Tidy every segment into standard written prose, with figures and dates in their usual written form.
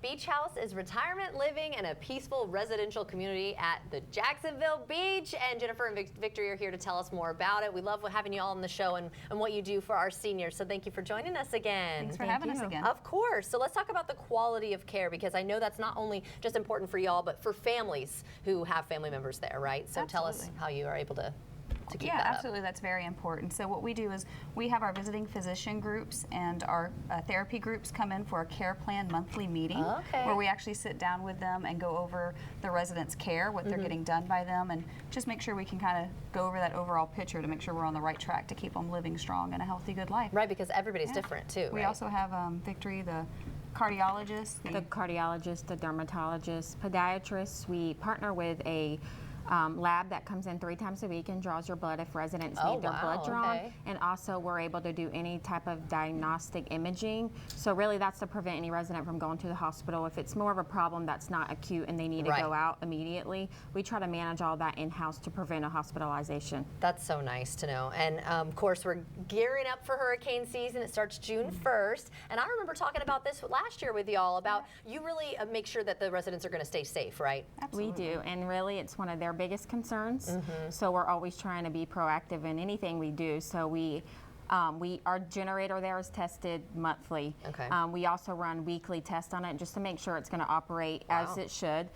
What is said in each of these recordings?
Beach House is retirement living and a peaceful residential community at the Jacksonville Beach. And Jennifer and Victory are here to tell us more about it. We love having you all on the show and what you do for our seniors. So thank you for joining us again. Thanks for having us again. Of course. So let's talk about the quality of care, because I know that's not only just important for y'all, but for families who have family members there, right? So tell us how you are able to keep that up. Absolutely. That's very important. So what we do is we have our visiting physician groups and our therapy groups come in for a care plan monthly meeting where we actually sit down with them and go over the residents' care, what they're getting done by them, and just make sure we can kind of go over that overall picture to make sure we're on the right track to keep them living strong and a healthy, good life. Right, because everybody's different too, We also have Victory, the cardiologist. The cardiologist, the dermatologist, podiatrist. We partner with a lab that comes in 3 times a week and draws your blood if residents need their blood drawn. And also we're able to do any type of diagnostic imaging. So really that's to prevent any resident from going to the hospital. If it's more of a problem that's not acute and they need to go out immediately, we try to manage all that in-house to prevent a hospitalization. That's so nice to know. And of course we're gearing up for hurricane season. It starts June 1st. And I remember talking about this last year with y'all about you really make sure that the residents are going to stay safe, right? Absolutely. We do, and really it's one of their biggest concerns. So we're always trying to be proactive in anything we do. So our generator there is tested monthly. We also run weekly tests on it just to make sure it's going to operate as it should.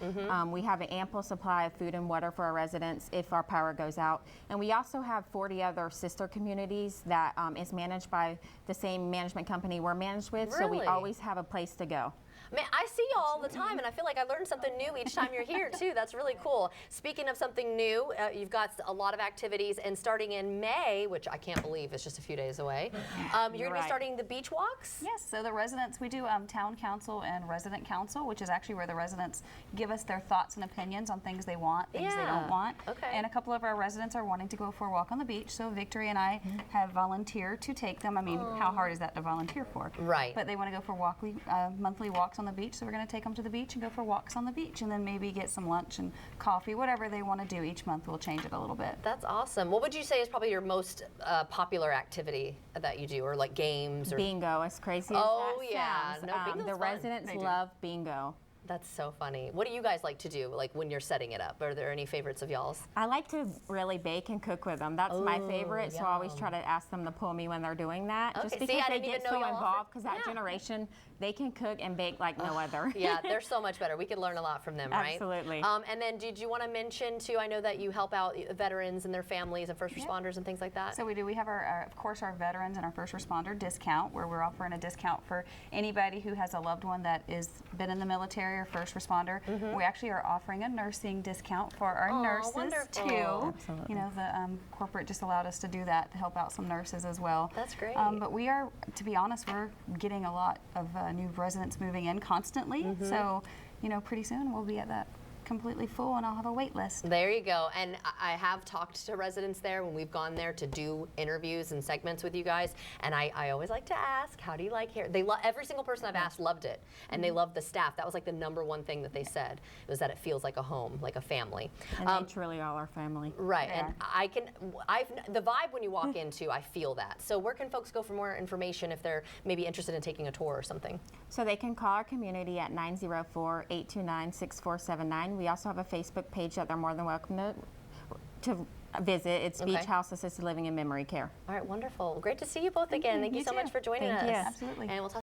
We have an ample supply of food and water for our residents if our power goes out. And we also have 40 other sister communities that is managed by the same management company we're managed with. So we always have a place to go. Man, I see you all the time, and I feel like I learn something new each time you're here, too. That's really cool. Speaking of something new, you've got a lot of activities, and starting in May, which I can't believe is just a few days away, you're going to be starting the beach walks? Yes, so the residents, we do town council and resident council, which is actually where the residents give us their thoughts and opinions on things they want, things they don't want. And a couple of our residents are wanting to go for a walk on the beach, so Victory and I have volunteered to take them. I mean, how hard is that to volunteer for? Right. But they want to go for monthly walks on the beach, so we're going to take them to the beach and go for walks on the beach, and then maybe get some lunch and coffee, whatever they want to do. Each month we'll change it a little bit. That's awesome. What would you say is probably your most popular activity that you do, or like games? Or Bingo, as crazy as that sounds. No, bingo's the fun. residents love bingo. That's so funny. What do you guys like to do, like when you're setting it up? Are there any favorites of y'all's? I like to really bake and cook with them. That's my favorite, so I always try to ask them to pull me when they're doing that. Just because they get so involved, because that generation, they can cook and bake like no other. Yeah, they're so much better. We could learn a lot from them, right? Absolutely. And then did you want to mention, too, I know that you help out veterans and their families and first responders and things like that? So we do. We have, of course, our veterans and our first responder discount, where we're offering a discount for anybody who has a loved one that has been in the military or first responder. We actually are offering a nursing discount for our nurses, too. Absolutely. You know, the corporate just allowed us to do that to help out some nurses as well. That's great. But we are, to be honest, we're getting a lot of new residents moving in constantly. So, you know, pretty soon we'll be at that completely full, and I'll have a wait list. There you go. And I have talked to residents there when we've gone there to do interviews and segments with you guys, and I always like to ask, how do you like here? They every single person I've asked loved it, and they loved the staff. That was like the #1 thing that they said, was that it feels like a home, like a family. And they truly are our family. Right, and the vibe when you walk into, I feel that. So where can folks go for more information if they're maybe interested in taking a tour or something? So they can call our community at 904-829-6479. We also have a Facebook page that they're more than welcome to visit. It's Beach House Assisted Living and Memory Care. All right, wonderful. Great to see you both again. Thank you so much for joining us. Absolutely. And we'll talk